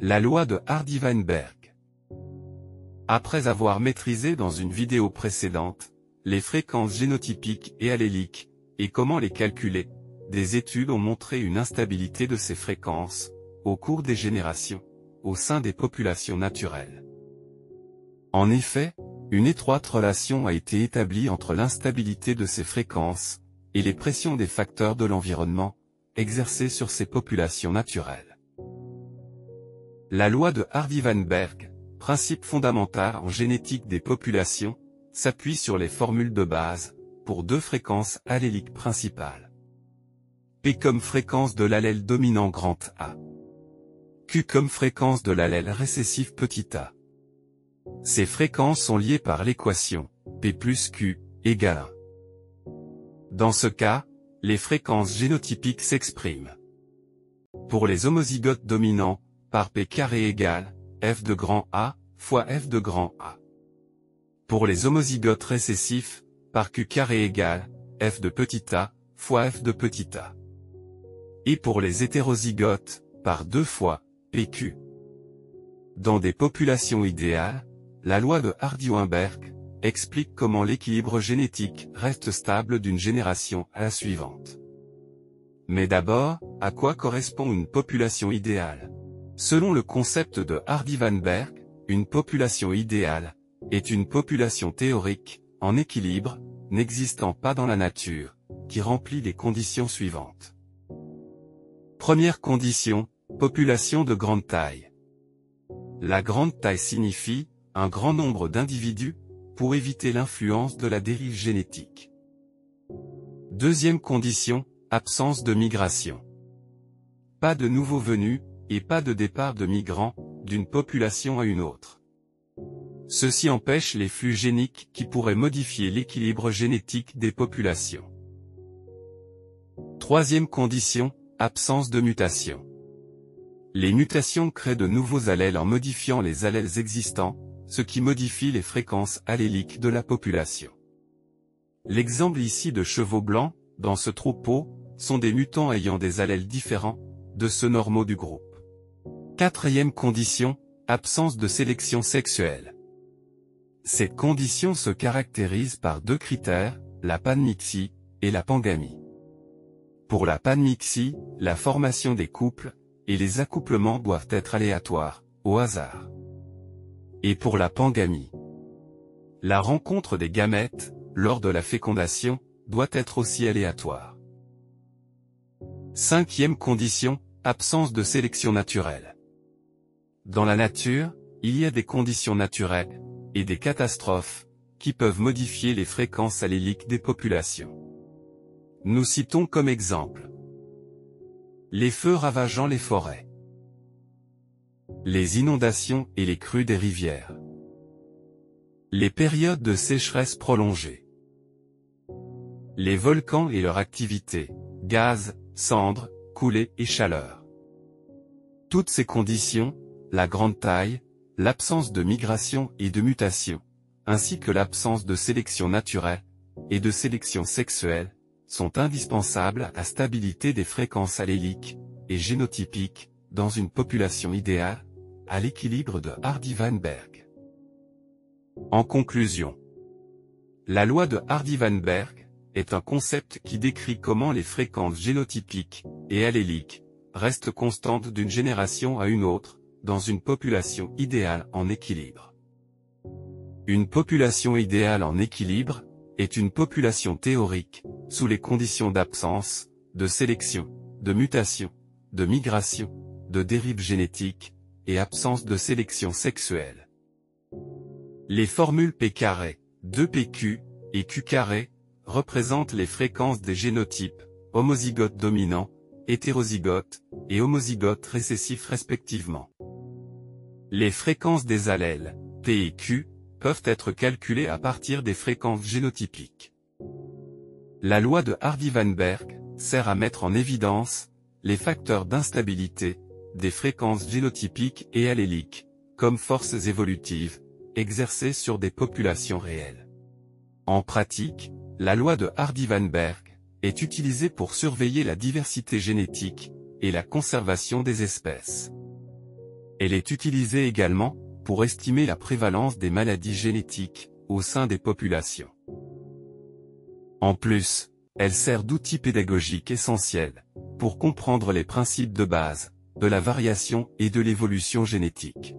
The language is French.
La loi de Hardy-Weinberg. Après avoir maîtrisé dans une vidéo précédente, les fréquences génotypiques et alléliques, et comment les calculer, des études ont montré une instabilité de ces fréquences, au cours des générations, au sein des populations naturelles. En effet, une étroite relation a été établie entre l'instabilité de ces fréquences, et les pressions des facteurs de l'environnement, exercées sur ces populations naturelles. La loi de Hardy-Weinberg, principe fondamental en génétique des populations, s'appuie sur les formules de base, pour deux fréquences alléliques principales. P comme fréquence de l'allèle dominant grand A. Q comme fréquence de l'allèle récessif petit a. Ces fréquences sont liées par l'équation P plus Q égale 1. Dans ce cas, les fréquences génotypiques s'expriment pour les homozygotes dominants, par P carré égale F de grand A fois F de grand A. Pour les homozygotes récessifs, par Q carré égale F de petit a fois F de petit a. Et pour les hétérozygotes, par 2 fois PQ. Dans des populations idéales, la loi de Hardy-Weinberg explique comment l'équilibre génétique reste stable d'une génération à la suivante. Mais d'abord, à quoi correspond une population idéale? Selon le concept de Hardy-Weinberg, une population idéale est une population théorique, en équilibre, n'existant pas dans la nature, qui remplit les conditions suivantes. Première condition, population de grande taille. La grande taille signifie un grand nombre d'individus, pour éviter l'influence de la dérive génétique. Deuxième condition, absence de migration. Pas de nouveaux venus, et pas de départ de migrants, d'une population à une autre. Ceci empêche les flux géniques qui pourraient modifier l'équilibre génétique des populations. Troisième condition, absence de mutation. Les mutations créent de nouveaux allèles en modifiant les allèles existants, ce qui modifie les fréquences alléliques de la population. L'exemple ici de chevaux blancs, dans ce troupeau, sont des mutants ayant des allèles différents, de ceux normaux du groupe. Quatrième condition, absence de sélection sexuelle. Cette condition se caractérise par deux critères, la panmixie et la pangamie. Pour la panmixie, la formation des couples et les accouplements doivent être aléatoires, au hasard. Et pour la pangamie, la rencontre des gamètes, lors de la fécondation, doit être aussi aléatoire. Cinquième condition, absence de sélection naturelle. Dans la nature, il y a des conditions naturelles, et des catastrophes, qui peuvent modifier les fréquences alléliques des populations. Nous citons comme exemple les feux ravageant les forêts, les inondations et les crues des rivières, les périodes de sécheresse prolongée, les volcans et leur activité, gaz, cendres, coulées et chaleur. Toutes ces conditions, la grande taille, l'absence de migration et de mutation, ainsi que l'absence de sélection naturelle, et de sélection sexuelle, sont indispensables à la stabilité des fréquences alléliques, et génotypiques, dans une population idéale, à l'équilibre de Hardy-Weinberg. En conclusion, la loi de Hardy-Weinberg est un concept qui décrit comment les fréquences génotypiques et alléliques restent constantes d'une génération à une autre, dans une population idéale en équilibre. Une population idéale en équilibre est une population théorique, sous les conditions d'absence, de sélection, de mutation, de migration, de dérive génétique, et absence de sélection sexuelle. Les formules P carré, 2PQ, et Q carré, représentent les fréquences des génotypes, homozygotes dominants, hétérozygotes, et homozygotes récessifs respectivement. Les fréquences des allèles, P et Q, peuvent être calculées à partir des fréquences génotypiques. La loi de Hardy-Weinberg sert à mettre en évidence les facteurs d'instabilité des fréquences génotypiques et alléliques, comme forces évolutives, exercées sur des populations réelles. En pratique, la loi de Hardy-Weinberg est utilisée pour surveiller la diversité génétique et la conservation des espèces. Elle est utilisée également pour estimer la prévalence des maladies génétiques au sein des populations. En plus, elle sert d'outil pédagogique essentiel pour comprendre les principes de base de la variation et de l'évolution génétique.